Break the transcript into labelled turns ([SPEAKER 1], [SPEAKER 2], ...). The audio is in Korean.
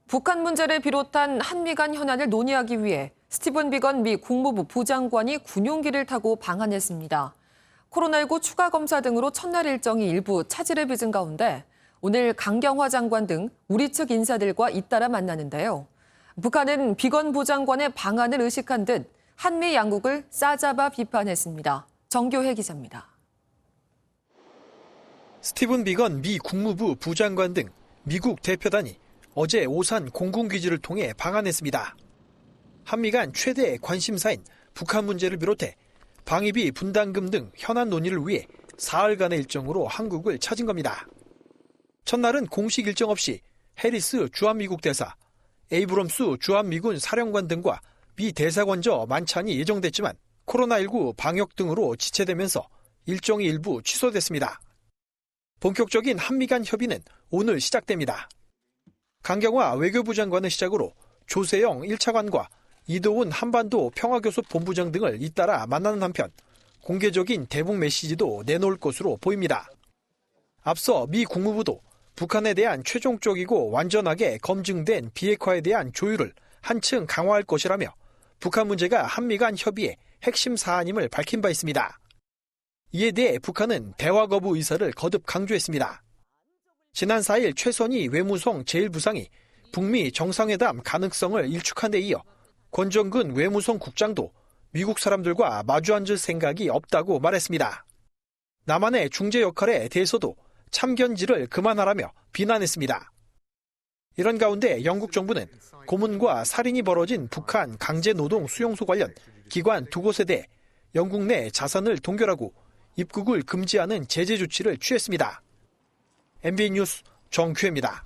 [SPEAKER 1] 북한 문제를 비롯한 한미 간 현안을 논의하기 위해 스티븐 비건 미 국무부 부장관이 군용기를 타고 방한했습니다. 코로나19 추가 검사 등으로 첫날 일정이 일부 차질을 빚은 가운데 오늘 강경화 장관 등 우리 측 인사들과 잇따라 만나는데요. 북한은 비건 부장관의 방한을 의식한 듯 한미 양국을 싸잡아 비판했습니다. 정교혜 기자입니다.
[SPEAKER 2] 스티븐 비건 미 국무부 부장관 등 미국 대표단이 어제 오산 공군기지를 통해 방한했습니다. 한미 간 최대 관심사인 북한 문제를 비롯해 방위비 분담금 등 현안 논의를 위해 사흘간의 일정으로 한국을 찾은 겁니다. 첫날은 공식 일정 없이 해리스 주한미국 대사, 에이브럼스 주한미군 사령관 등과 미 대사관저 만찬이 예정됐지만 코로나19 방역 등으로 지체되면서 일정이 일부 취소됐습니다. 본격적인 한미 간 협의는 오늘 시작됩니다. 강경화 외교부 장관을 시작으로 조세영 1차관과 이도훈 한반도 평화교섭 본부장 등을 잇따라 만나는 한편 공개적인 대북 메시지도 내놓을 것으로 보입니다. 앞서 미 국무부도 북한에 대한 최종적이고 완전하게 검증된 비핵화에 대한 조율을 한층 강화할 것이라며 북한 문제가 한미 간 협의의 핵심 사안임을 밝힌 바 있습니다. 이에 대해 북한은 대화 거부 의사를 거듭 강조했습니다. 지난 4일 최선희 외무성 제1부상이 북미 정상회담 가능성을 일축한 데 이어 권정근 외무성 국장도 미국 사람들과 마주 앉을 생각이 없다고 말했습니다. 남한의 중재 역할에 대해서도 참견질을 그만하라며 비난했습니다. 이런 가운데 영국 정부는 고문과 살인이 벌어진 북한 강제노동 수용소 관련 기관 2곳에 대해 영국 내 자산을 동결하고 입국을 금지하는 제재 조치를 취했습니다. MBN 뉴스 정규혜입니다.